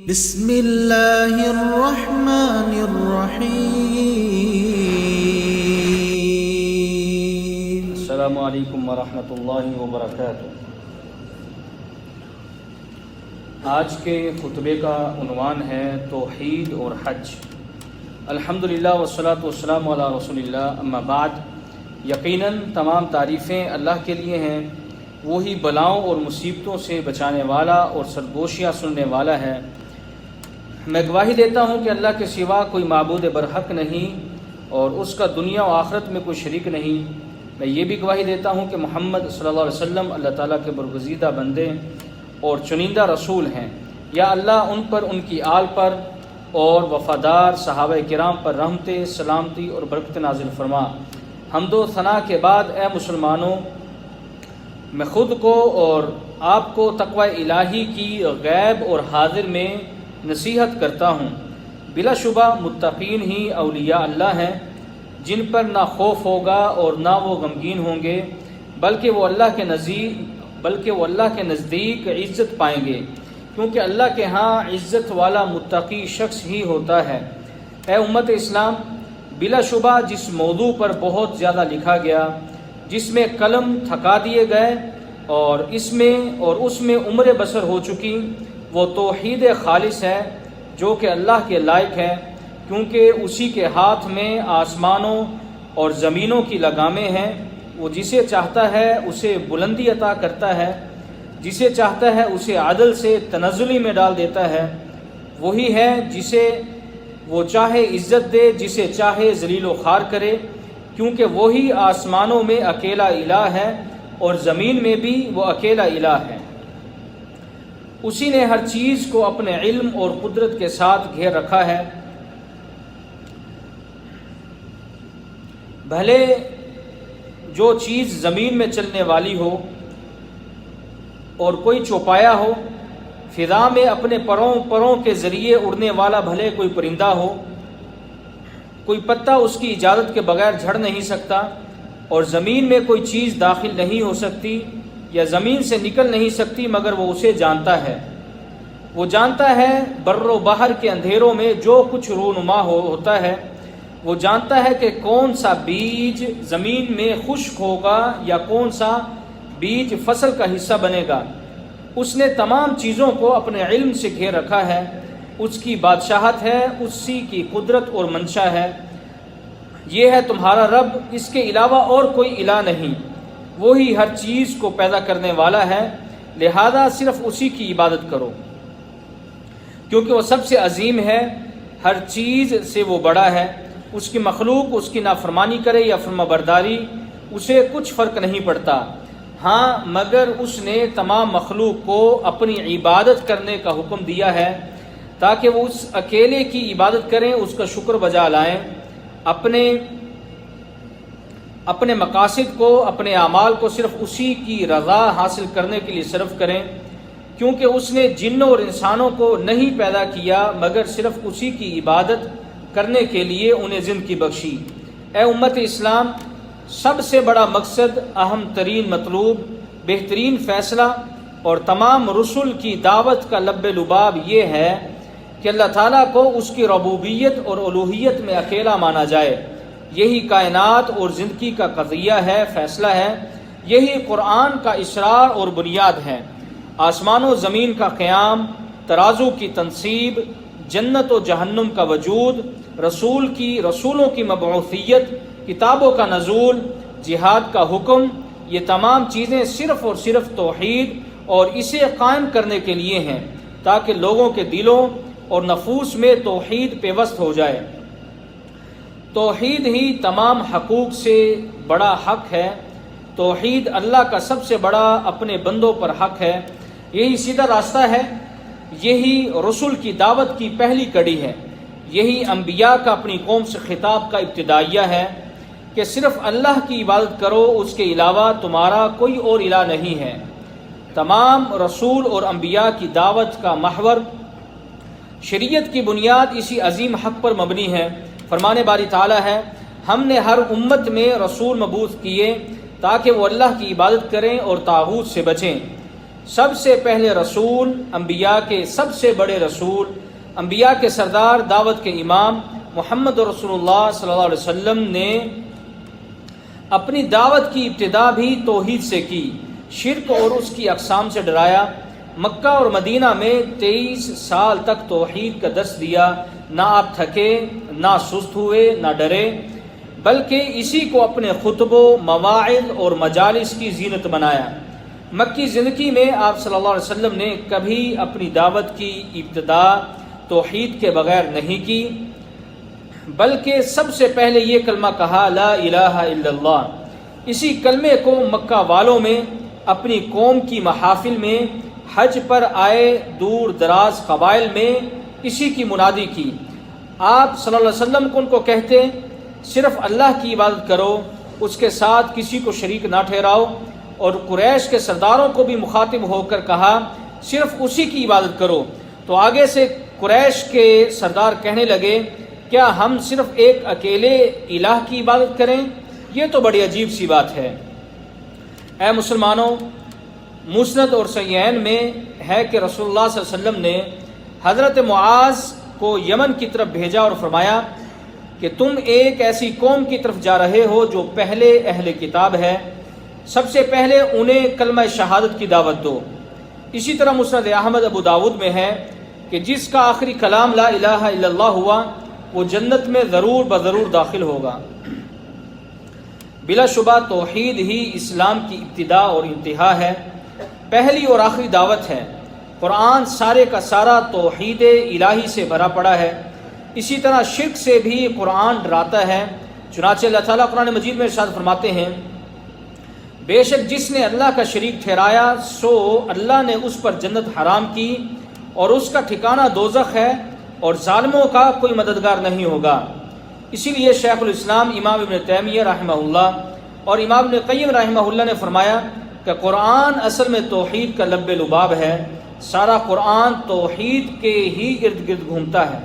بسم اللہ الرحمن الرحیم۔ السلام علیکم ورحمۃ اللہ وبرکاتہ۔ آج کے خطبے کا عنوان ہے توحید اور حج۔ الحمدللہ والصلاۃ والسلام علی رسول اللہ، اما بعد۔ یقیناً تمام تعریفیں اللہ کے لیے ہیں، وہی بلاؤں اور مصیبتوں سے بچانے والا اور سرگوشیاں سننے والا ہے۔ میں گواہی دیتا ہوں کہ اللہ کے سوا کوئی معبود برحق نہیں اور اس کا دنیا و آخرت میں کوئی شریک نہیں۔ میں یہ بھی گواہی دیتا ہوں کہ محمد صلی اللہ علیہ وسلم اللہ تعالیٰ کے برگزیدہ بندے اور چنندہ رسول ہیں۔ یا اللہ ان پر، ان کی آل پر اور وفادار صحابہ کرام پر رحمت، سلامتی اور برکت نازل فرما۔ حمد و ثنا کے بعد اے مسلمانوں، میں خود کو اور آپ کو تقوی الہی کی غیب اور حاضر میں نصیحت کرتا ہوں۔ بلا شبہ متقین ہی اولیاء اللہ ہیں، جن پر نہ خوف ہوگا اور نہ وہ غمگین ہوں گے، بلکہ وہ اللہ کے نزدیک عزت پائیں گے، کیونکہ اللہ کے ہاں عزت والا متقی شخص ہی ہوتا ہے۔ اے امت اسلام، بلا شبہ جس موضوع پر بہت زیادہ لکھا گیا، جس میں قلم تھکا دیے گئے اور اس میں عمر بسر ہو چکی، وہ توحید خالص ہے، جو کہ اللہ کے لائق ہے، کیونکہ اسی کے ہاتھ میں آسمانوں اور زمینوں کی لگامیں ہیں۔ وہ جسے چاہتا ہے اسے بلندی عطا کرتا ہے، جسے چاہتا ہے اسے عدل سے تنزلی میں ڈال دیتا ہے۔ وہی ہے جسے وہ چاہے عزت دے، جسے چاہے ذلیل و خوار کرے، کیونکہ وہی آسمانوں میں اکیلا الہ ہے اور زمین میں بھی وہ اکیلا الہ ہے۔ اسی نے ہر چیز کو اپنے علم اور قدرت کے ساتھ گھیر رکھا ہے۔ بھلے جو چیز زمین میں چلنے والی ہو اور کوئی چوپایا ہو، فضا میں اپنے پروں کے ذریعے اڑنے والا بھلے کوئی پرندہ ہو، کوئی پتا اس کی اجازت کے بغیر جھڑ نہیں سکتا، اور زمین میں کوئی چیز داخل نہیں ہو سکتی یا زمین سے نکل نہیں سکتی مگر وہ اسے جانتا ہے۔ وہ جانتا ہے بر و بحر کے اندھیروں میں جو کچھ رونما ہوتا ہے۔ وہ جانتا ہے کہ کون سا بیج زمین میں خشک ہوگا یا کون سا بیج فصل کا حصہ بنے گا۔ اس نے تمام چیزوں کو اپنے علم سے گھیر رکھا ہے۔ اس کی بادشاہت ہے، اسی کی قدرت اور منشا ہے۔ یہ ہے تمہارا رب، اس کے علاوہ اور کوئی الہ نہیں۔ وہی ہر چیز کو پیدا کرنے والا ہے، لہذا صرف اسی کی عبادت کرو، کیونکہ وہ سب سے عظیم ہے، ہر چیز سے وہ بڑا ہے۔ اس کی مخلوق اس کی نافرمانی کرے یا فرما برداری، اسے کچھ فرق نہیں پڑتا، ہاں مگر اس نے تمام مخلوق کو اپنی عبادت کرنے کا حکم دیا ہے، تاکہ وہ اس اکیلے کی عبادت کریں، اس کا شکر بجا لائیں، اپنے مقاصد کو، اپنے اعمال کو صرف اسی کی رضا حاصل کرنے کے لیے صرف کریں، کیونکہ اس نے جنوں اور انسانوں کو نہیں پیدا کیا مگر صرف اسی کی عبادت کرنے کے لیے انہیں زندگی بخشی۔ اے امت اسلام، سب سے بڑا مقصد، اہم ترین مطلوب، بہترین فیصلہ اور تمام رسل کی دعوت کا لب لباب یہ ہے کہ اللہ تعالیٰ کو اس کی ربوبیت اور الوہیت میں اکیلا مانا جائے۔ یہی کائنات اور زندگی کا قضیہ ہے، فیصلہ ہے، یہی قرآن کا اسرار اور بنیاد ہے۔ آسمان و زمین کا قیام، ترازو کی تنصیب، جنت و جہنم کا وجود، رسولوں کی مبعوثیت، کتابوں کا نزول، جہاد کا حکم، یہ تمام چیزیں صرف اور صرف توحید اور اسے قائم کرنے کے لیے ہیں، تاکہ لوگوں کے دلوں اور نفوس میں توحید پیوست ہو جائے۔ توحید ہی تمام حقوق سے بڑا حق ہے۔ توحید اللہ کا سب سے بڑا اپنے بندوں پر حق ہے۔ یہی سیدھا راستہ ہے، یہی رسول کی دعوت کی پہلی کڑی ہے، یہی انبیاء کا اپنی قوم سے خطاب کا ابتدائیہ ہے کہ صرف اللہ کی عبادت کرو، اس کے علاوہ تمہارا کوئی اور الہ نہیں ہے۔ تمام رسول اور انبیاء کی دعوت کا محور، شریعت کی بنیاد اسی عظیم حق پر مبنی ہے۔ فرمان باری تعالیٰ ہے، ہم نے ہر امت میں رسول مبعوث کیے تاکہ وہ اللہ کی عبادت کریں اور طاغوت سے بچیں۔ سب سے پہلے رسول، انبیاء کے سب سے بڑے رسول، انبیاء کے سردار، دعوت کے امام محمد رسول اللہ صلی اللہ علیہ وسلم نے اپنی دعوت کی ابتدا بھی توحید سے کی، شرک اور اس کی اقسام سے ڈرایا۔ مکہ اور مدینہ میں 23 سال تک توحید کا درس دیا، نہ آپ تھکے، نہ سست ہوئے، نہ ڈرے، بلکہ اسی کو اپنے خطبوں، مواعظ اور مجالس کی زینت بنایا۔ مکی زندگی میں آپ صلی اللہ علیہ وسلم نے کبھی اپنی دعوت کی ابتدا توحید کے بغیر نہیں کی، بلکہ سب سے پہلے یہ کلمہ کہا، لا الہ الا اللہ۔ اسی کلمے کو مکہ والوں میں، اپنی قوم کی محافل میں، حج پر آئے دور دراز قبائل میں اسی کی منادی کی۔ آپ صلی اللہ علیہ وسلم ان کو کہتے، صرف اللہ کی عبادت کرو، اس کے ساتھ کسی کو شریک نہ ٹھہراؤ، اور قریش کے سرداروں کو بھی مخاطب ہو کر کہا، صرف اسی کی عبادت کرو۔ تو آگے سے قریش کے سردار کہنے لگے، کیا ہم صرف ایک اکیلے الہ کی عبادت کریں؟ یہ تو بڑی عجیب سی بات ہے۔ اے مسلمانوں، مسند اور صحیحین میں ہے کہ رسول اللہ صلی اللہ علیہ وسلم نے حضرت معاذ کو یمن کی طرف بھیجا اور فرمایا کہ تم ایک ایسی قوم کی طرف جا رہے ہو جو پہلے اہل کتاب ہے، سب سے پہلے انہیں کلمہ شہادت کی دعوت دو۔ اسی طرح مسند احمد ابو داود میں ہے کہ جس کا آخری کلام لا الہ الا اللہ ہوا وہ جنت میں ضرور بضرور داخل ہوگا۔ بلا شبہ توحید ہی اسلام کی ابتدا اور انتہا ہے، پہلی اور آخری دعوت ہے۔ قرآن سارے کا سارا توحید الہی سے بھرا پڑا ہے۔ اسی طرح شرک سے بھی قرآن ڈراتا ہے، چنانچہ اللہ تعالیٰ قرآن مجید میں ارشاد فرماتے ہیں، بے شک جس نے اللہ کا شریک ٹھہرایا سو اللہ نے اس پر جنت حرام کی اور اس کا ٹھکانہ دوزخ ہے اور ظالموں کا کوئی مددگار نہیں ہوگا۔ اسی لیے شیخ الاسلام امام ابن تیمیہ رحمہ اللہ اور امام ابن قیم رحمہ اللہ نے فرمایا کہ قرآن اصل میں توحید کا لب لباب ہے، سارا قرآن توحید کے ہی ارد گرد گھومتا ہے۔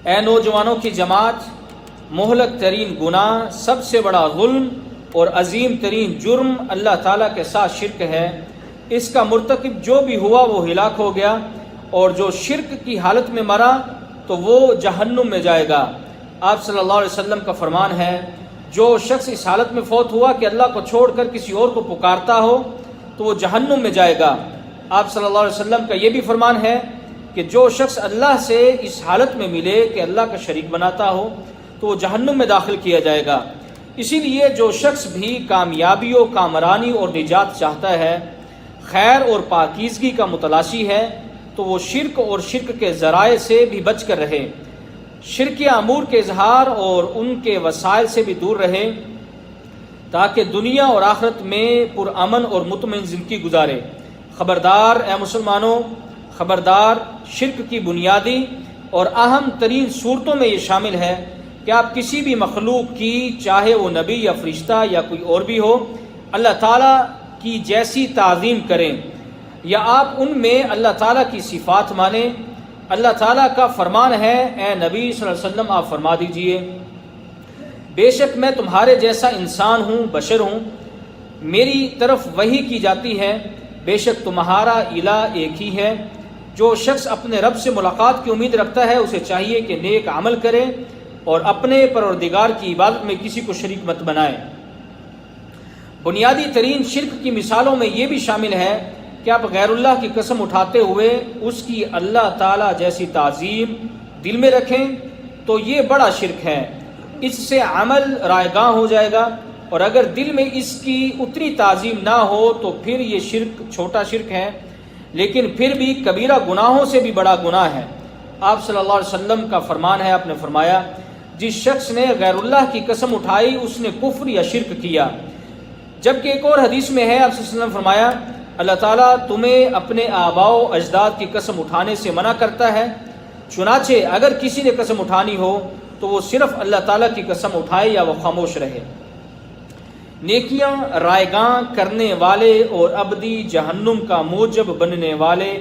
اے نوجوانوں کی جماعت، مہلک ترین گناہ، سب سے بڑا ظلم اور عظیم ترین جرم اللہ تعالیٰ کے ساتھ شرک ہے۔ اس کا مرتکب جو بھی ہوا وہ ہلاک ہو گیا، اور جو شرک کی حالت میں مرا تو وہ جہنم میں جائے گا۔ آپ صلی اللہ علیہ وسلم کا فرمان ہے، جو شخص اس حالت میں فوت ہوا کہ اللہ کو چھوڑ کر کسی اور کو پکارتا ہو تو وہ جہنم میں جائے گا۔ آپ صلی اللہ علیہ وسلم کا یہ بھی فرمان ہے کہ جو شخص اللہ سے اس حالت میں ملے کہ اللہ کا شریک بناتا ہو تو وہ جہنم میں داخل کیا جائے گا۔ اسی لیے جو شخص بھی کامیابی و کامرانی اور نجات چاہتا ہے، خیر اور پاکیزگی کا متلاشی ہے، تو وہ شرک اور شرک کے ذرائع سے بھی بچ کر رہے، شرکیہ امور کے اظہار اور ان کے وسائل سے بھی دور رہے، تاکہ دنیا اور آخرت میں پرامن اور مطمئن زندگی گزارے۔ خبردار اے مسلمانوں، خبردار، شرک کی بنیادی اور اہم ترین صورتوں میں یہ شامل ہے کہ آپ کسی بھی مخلوق کی، چاہے وہ نبی یا فرشتہ یا کوئی اور بھی ہو، اللہ تعالیٰ کی جیسی تعظیم کریں، یا آپ ان میں اللہ تعالیٰ کی صفات مانیں۔ اللہ تعالیٰ کا فرمان ہے، اے نبی صلی اللہ علیہ وسلم آپ فرما دیجئے، بے شک میں تمہارے جیسا انسان ہوں، بشر ہوں، میری طرف وحی کی جاتی ہے، بے شک تمہارا الہ ایک ہی ہے۔ جو شخص اپنے رب سے ملاقات کی امید رکھتا ہے اسے چاہیے کہ نیک عمل کرے اور اپنے پروردگار کی عبادت میں کسی کو شریک مت بنائے۔ بنیادی ترین شرک کی مثالوں میں یہ بھی شامل ہے کہ آپ غیر اللہ کی قسم اٹھاتے ہوئے اس کی اللہ تعالیٰ جیسی تعظیم دل میں رکھیں تو یہ بڑا شرک ہے۔ اس سے عمل رائے گاں ہو جائے گا، اور اگر دل میں اس کی اتنی تعظیم نہ ہو تو پھر یہ شرک چھوٹا شرک ہے، لیکن پھر بھی کبیرہ گناہوں سے بھی بڑا گناہ ہے۔ آپ صلی اللہ علیہ وسلم کا فرمان ہے، آپ نے فرمایا، جس شخص نے غیر اللہ کی قسم اٹھائی اس نے کفر یا شرک کیا۔ جبکہ ایک اور حدیث میں ہے، آپ صلی اللہ علیہ وسلم فرمایا، اللہ تعالیٰ تمہیں اپنے آباء و اجداد کی قسم اٹھانے سے منع کرتا ہے، چنانچہ اگر کسی نے قسم اٹھانی ہو تو وہ صرف اللہ تعالیٰ کی قسم اٹھائے یا وہ خاموش رہے۔ نیکیاں رائے گاں کرنے والے اور ابدی جہنم کا موجب بننے والے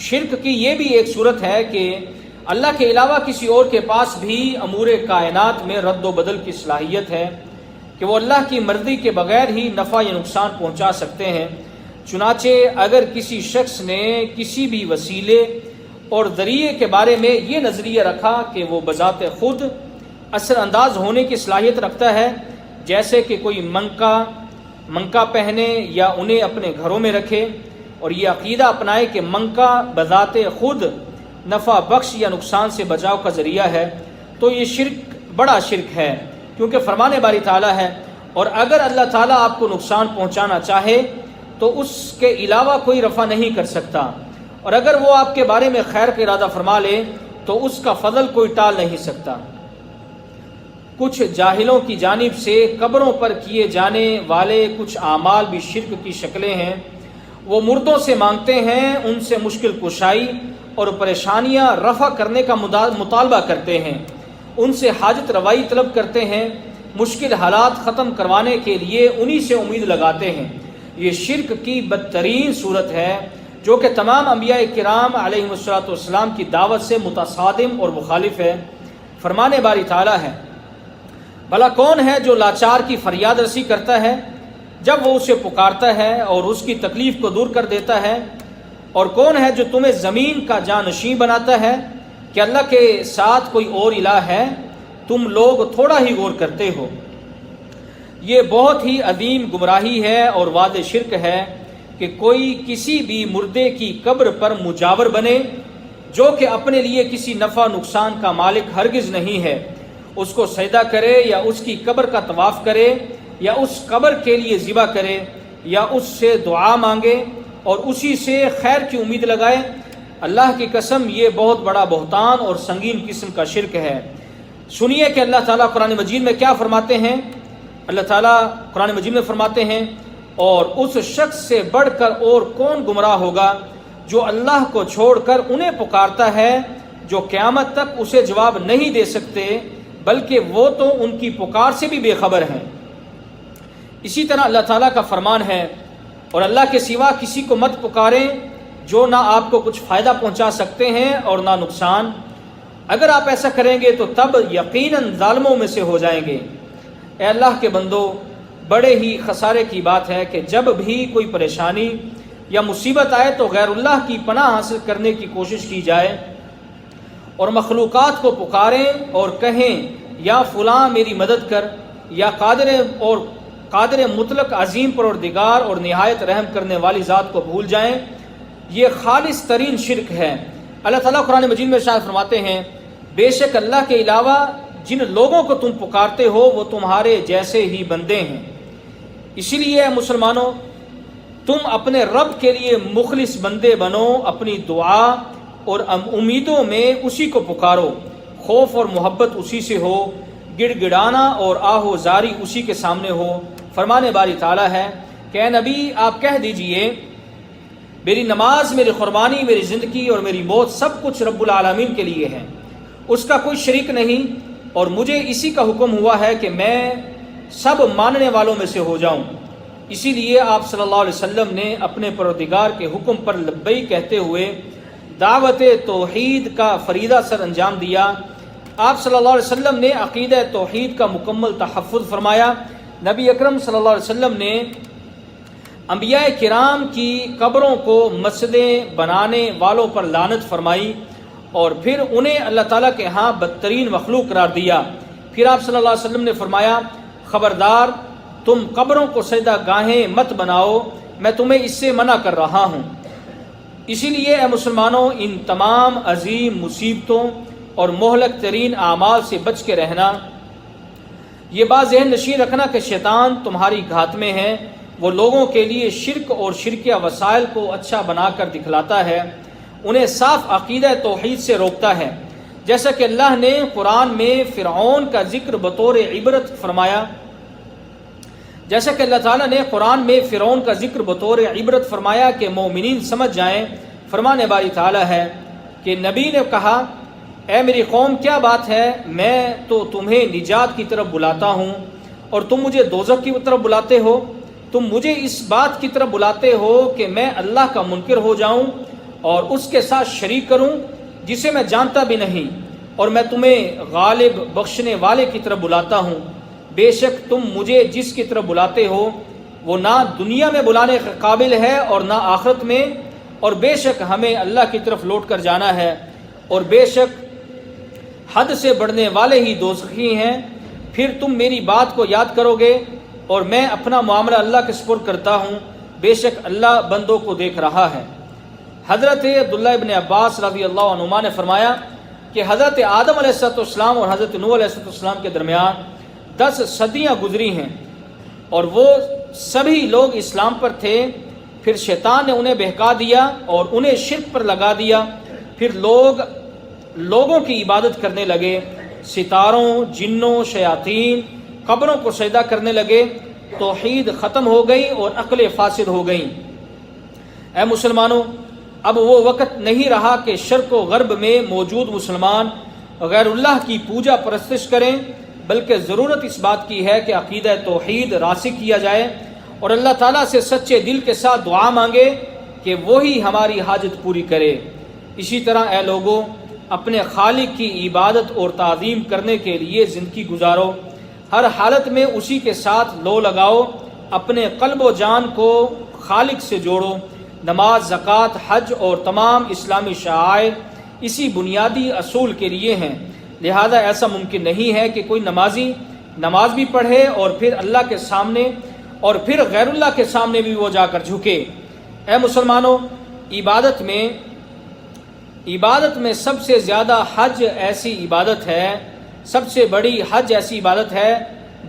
شرک کی یہ بھی ایک صورت ہے کہ اللہ کے علاوہ کسی اور کے پاس بھی امور کائنات میں رد و بدل کی صلاحیت ہے۔ کہ وہ اللہ کی مرضی کے بغیر ہی نفع یا نقصان پہنچا سکتے ہیں۔ چنانچہ اگر کسی شخص نے کسی بھی وسیلے اور ذریعے کے بارے میں یہ نظریہ رکھا کہ وہ بذات خود اثر انداز ہونے کی صلاحیت رکھتا ہے، جیسے کہ کوئی منکا پہنے یا انہیں اپنے گھروں میں رکھے، اور یہ عقیدہ اپنائے کہ منکا بذات خود نفع بخش یا نقصان سے بچاؤ کا ذریعہ ہے، تو یہ شرک بڑا شرک ہے، کیونکہ فرمان باری تعالیٰ ہے، اور اگر اللہ تعالیٰ آپ کو نقصان پہنچانا چاہے تو اس کے علاوہ کوئی رفع نہیں کر سکتا، اور اگر وہ آپ کے بارے میں خیر کا ارادہ فرما لے تو اس کا فضل کوئی ٹال نہیں سکتا۔ کچھ جاہلوں کی جانب سے قبروں پر کیے جانے والے کچھ اعمال بھی شرک کی شکلیں ہیں۔ وہ مردوں سے مانگتے ہیں، ان سے مشکل کشائی اور پریشانیاں رفع کرنے کا مطالبہ کرتے ہیں، ان سے حاجت روائی طلب کرتے ہیں، مشکل حالات ختم کروانے کے لیے انہی سے امید لگاتے ہیں۔ یہ شرک کی بدترین صورت ہے، جو کہ تمام انبیاء کرام علیہم السلام کی دعوت سے متصادم اور مخالف ہے۔ فرمان باری تعالیٰ ہے، بھلا کون ہے جو لاچار کی فریاد رسی کرتا ہے جب وہ اسے پکارتا ہے اور اس کی تکلیف کو دور کر دیتا ہے؟ اور کون ہے جو تمہیں زمین کا جانشین بناتا ہے؟ کہ اللہ کے ساتھ کوئی اور الہ ہے؟ تم لوگ تھوڑا ہی غور کرتے ہو۔ یہ بہت ہی عظیم گمراہی ہے اور واضح شرک ہے کہ کوئی کسی بھی مردے کی قبر پر مجاور بنے، جو کہ اپنے لیے کسی نفع نقصان کا مالک ہرگز نہیں ہے، اس کو سجدہ کرے یا اس کی قبر کا طواف کرے یا اس قبر کے لیے ذبح کرے یا اس سے دعا مانگے اور اسی سے خیر کی امید لگائے۔ اللہ کی قسم، یہ بہت بڑا بہتان اور سنگین قسم کا شرک ہے۔ سنیے کہ اللہ تعالیٰ قرآن مجید میں کیا فرماتے ہیں۔ اللہ تعالیٰ قرآن مجید میں فرماتے ہیں، اور اس شخص سے بڑھ کر اور کون گمراہ ہوگا جو اللہ کو چھوڑ کر انہیں پکارتا ہے جو قیامت تک اسے جواب نہیں دے سکتے، بلکہ وہ تو ان کی پکار سے بھی بے خبر ہیں۔ اسی طرح اللہ تعالیٰ کا فرمان ہے، اور اللہ کے سوا کسی کو مت پکاریں جو نہ آپ کو کچھ فائدہ پہنچا سکتے ہیں اور نہ نقصان، اگر آپ ایسا کریں گے تو تب یقیناً ظالموں میں سے ہو جائیں گے۔ اے اللہ کے بندو، بڑے ہی خسارے کی بات ہے کہ جب بھی کوئی پریشانی یا مصیبت آئے تو غیر اللہ کی پناہ حاصل کرنے کی کوشش کی جائے اور مخلوقات کو پکاریں اور کہیں یا فلاں میری مدد کر، یا قادر مطلق عظیم پروردگار اور نہایت رحم کرنے والی ذات کو بھول جائیں۔ یہ خالص ترین شرک ہے۔ اللہ تعالیٰ قرآن مجید میں ارشاد فرماتے ہیں، بے شک اللہ کے علاوہ جن لوگوں کو تم پکارتے ہو وہ تمہارے جیسے ہی بندے ہیں۔ اسی لیے اے مسلمانوں، تم اپنے رب کے لیے مخلص بندے بنو، اپنی دعا اور امیدوں میں اسی کو پکارو، خوف اور محبت اسی سے ہو، گڑ گڑانا اور آہ و زاری اسی کے سامنے ہو۔ فرمان باری تعالیٰ ہے کہ اے نبی آپ کہہ دیجئے، میری نماز، میری قربانی، میری زندگی اور میری موت سب کچھ رب العالمین کے لیے ہے، اس کا کوئی شریک نہیں، اور مجھے اسی کا حکم ہوا ہے کہ میں سب ماننے والوں میں سے ہو جاؤں۔ اسی لیے آپ صلی اللہ علیہ وسلم نے اپنے پروردگار کے حکم پر لبیک کہتے ہوئے دعوت توحید کا فریضہ سر انجام دیا۔ آپ صلی اللہ علیہ وسلم نے عقیدہ توحید کا مکمل تحفظ فرمایا۔ نبی اکرم صلی اللہ علیہ وسلم نے انبیاء کرام کی قبروں کو مسجدیں بنانے والوں پر لعنت فرمائی اور پھر انہیں اللہ تعالیٰ کے ہاں بدترین مخلوق قرار دیا۔ پھر آپ صلی اللہ علیہ وسلم نے فرمایا، خبردار تم قبروں کو سجدہ گاہیں مت بناؤ، میں تمہیں اس سے منع کر رہا ہوں۔ اسی لیے اے مسلمانوں، ان تمام عظیم مصیبتوں اور مہلک ترین اعمال سے بچ کے رہنا۔ یہ بات ذہن نشین رکھنا کہ شیطان تمہاری گھات میں ہے، وہ لوگوں کے لیے شرک اور شرکیہ وسائل کو اچھا بنا کر دکھلاتا ہے، انہیں صاف عقیدہ توحید سے روکتا ہے، جیسا کہ اللہ نے قرآن میں فرعون کا ذکر بطور عبرت فرمایا۔ جیسا کہ اللہ تعالیٰ نے قرآن میں فرعون کا ذکر بطور عبرت فرمایا کہ مومنین سمجھ جائیں۔ فرمان باری تعالیٰ ہے کہ نبی نے کہا، اے میری قوم کیا بات ہے، میں تو تمہیں نجات کی طرف بلاتا ہوں اور تم مجھے دوزخ کی طرف بلاتے ہو۔ تم مجھے اس بات کی طرف بلاتے ہو کہ میں اللہ کا منکر ہو جاؤں اور اس کے ساتھ شریک کروں جسے میں جانتا بھی نہیں، اور میں تمہیں غالب بخشنے والے کی طرف بلاتا ہوں بے شک تم مجھے جس کی طرف بلاتے ہو وہ نہ دنیا میں بلانے کے قابل ہے اور نہ آخرت میں، اور بے شک ہمیں اللہ کی طرف لوٹ کر جانا ہے، اور بے شک حد سے بڑھنے والے ہی دوزخی ہیں۔ پھر تم میری بات کو یاد کرو گے اور میں اپنا معاملہ اللہ کے سپرد کرتا ہوں، بے شک اللہ بندوں کو دیکھ رہا ہے۔ حضرت عبداللہ ابن عباس رضی اللہ عنہما نے فرمایا کہ حضرت آدم علیہ السلام اور حضرت نوح علیہ السلام کے درمیان 10 صدیاں گزری ہیں، اور وہ سبھی لوگ اسلام پر تھے، پھر شیطان نے انہیں بہکا دیا اور انہیں شرک پر لگا دیا، پھر لوگوں کی عبادت کرنے لگے، ستاروں، جنوں، شیاطین، قبروں کو سجدہ کرنے لگے، توحید ختم ہو گئی اور عقلیں فاسد ہو گئیں۔ اے مسلمانوں، اب وہ وقت نہیں رہا کہ شرق و غرب میں موجود مسلمان غیر اللہ کی پوجا پرستش کریں، بلکہ ضرورت اس بات کی ہے کہ عقیدہ توحید راسخ کیا جائے اور اللہ تعالیٰ سے سچے دل کے ساتھ دعا مانگے کہ وہی ہماری حاجت پوری کرے۔ اسی طرح اے لوگوں، اپنے خالق کی عبادت اور تعظیم کرنے کے لیے زندگی گزارو، ہر حالت میں اسی کے ساتھ لو لگاؤ، اپنے قلب و جان کو خالق سے جوڑو۔ نماز، زکوٰۃ، حج اور تمام اسلامی شعائر اسی بنیادی اصول کے لیے ہیں، لہذا ایسا ممکن نہیں ہے کہ کوئی نمازی نماز بھی پڑھے اور پھر اللہ کے سامنے اور پھر غیر اللہ کے سامنے بھی وہ جا کر جھکے۔ اے مسلمانوں، عبادت میں سب سے زیادہ حج ایسی عبادت ہے، سب سے بڑی حج ایسی عبادت ہے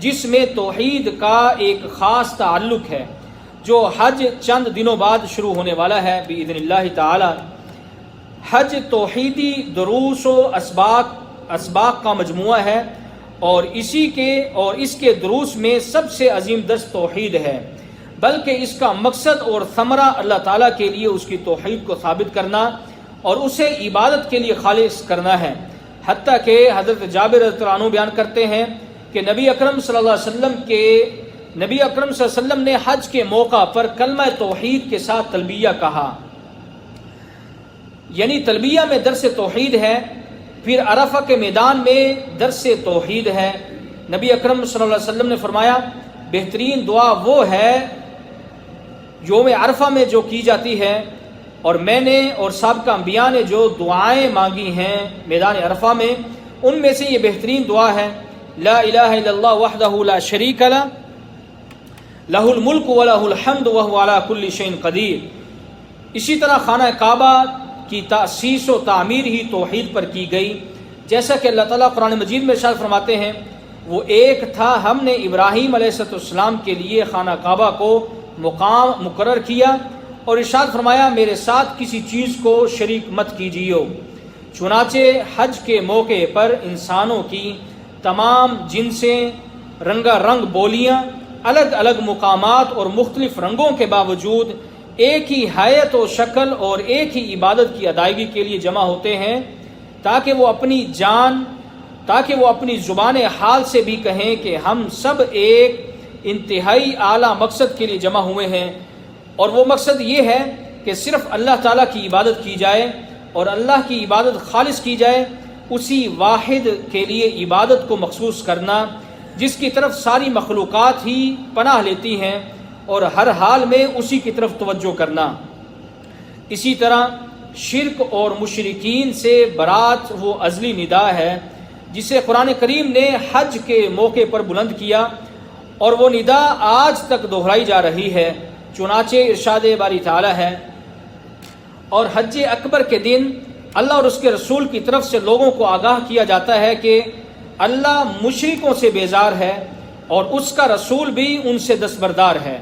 جس میں توحید کا ایک خاص تعلق ہے، جو حج چند دنوں بعد شروع ہونے والا ہے باذن اللہ تعالی۔ حج توحیدی دروس و اسباق کا مجموعہ ہے، اور اس کے دروس میں سب سے عظیم درس توحید ہے، بلکہ اس کا مقصد اور ثمرہ اللہ تعالیٰ کے لیے اس کی توحید کو ثابت کرنا اور اسے عبادت کے لیے خالص کرنا ہے۔ حتیٰ کہ حضرت جابر رضی اللہ عنہ بیان کرتے ہیں کہ نبی اکرم صلی اللہ علیہ وسلم نے حج کے موقع پر کلمہ توحید کے ساتھ تلبیہ کہا، یعنی تلبیہ میں درس توحید ہے۔ پھر عرفہ کے میدان میں درس توحید ہے۔ نبی اکرم صلی اللہ علیہ وسلم نے فرمایا، بہترین دعا وہ ہے یوم عرفہ میں جو کی جاتی ہے، اور میں نے اور سابقہ انبیاء نے جو دعائیں مانگی ہیں میدان عرفہ میں، ان میں سے یہ بہترین دعا ہے، لا الہ الا اللہ وحدہ لا شریک لہ، لہ الملک ولہ الحمد وہو علی کل شیء قدیر۔ اسی طرح خانہ کعبہ کی تأسیس و تعمیر ہی توحید پر کی گئی، جیسا کہ اللہ تعالیٰ قرآن مجید میں ارشاد فرماتے ہیں، وہ ایک تھا، ہم نے ابراہیم علیہ السلام کے لیے خانہ کعبہ کو مقام مقرر کیا، اور ارشاد فرمایا میرے ساتھ کسی چیز کو شریک مت کیجیے۔ چنانچہ حج کے موقع پر انسانوں کی تمام جنسیں، رنگا رنگ بولیاں، الگ الگ مقامات اور مختلف رنگوں کے باوجود ایک ہی حیت و شکل اور ایک ہی عبادت کی ادائیگی کے لیے جمع ہوتے ہیں، تاکہ وہ اپنی زبان حال سے بھی کہیں کہ ہم سب ایک انتہائی اعلیٰ مقصد کے لیے جمع ہوئے ہیں، اور وہ مقصد یہ ہے کہ صرف اللہ تعالیٰ کی عبادت کی جائے اور اللہ کی عبادت خالص کی جائے، اسی واحد کے لیے عبادت کو مخصوص کرنا جس کی طرف ساری مخلوقات ہی پناہ لیتی ہیں، اور ہر حال میں اسی کی طرف توجہ کرنا۔ اسی طرح شرک اور مشرکین سے برات وہ ازلی ندا ہے جسے قرآن کریم نے حج کے موقع پر بلند کیا، اور وہ ندا آج تک دہرائی جا رہی ہے۔ چنانچہ ارشاد باری تعالی ہے، اور حج اکبر کے دن اللہ اور اس کے رسول کی طرف سے لوگوں کو آگاہ کیا جاتا ہے کہ اللہ مشرکوں سے بیزار ہے اور اس کا رسول بھی ان سے دستبردار ہے۔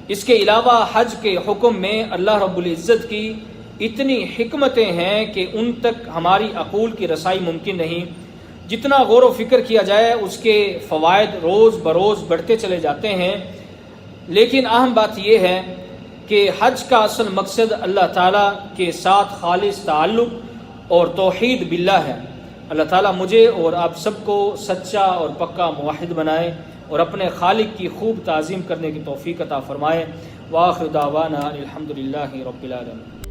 اس کے علاوہ حج کے حکم میں اللہ رب العزت کی اتنی حکمتیں ہیں کہ ان تک ہماری عقول کی رسائی ممکن نہیں۔ جتنا غور و فکر کیا جائے اس کے فوائد روز بروز بڑھتے چلے جاتے ہیں، لیکن اہم بات یہ ہے کہ حج کا اصل مقصد اللہ تعالیٰ کے ساتھ خالص تعلق اور توحید باللہ ہے۔ اللہ تعالیٰ مجھے اور آپ سب کو سچا اور پکا موحد بنائے اور اپنے خالق کی خوب تعظیم کرنے کی توفیق عطا فرمائے۔ وآخر دعوانا الحمدللہ رب العالمین۔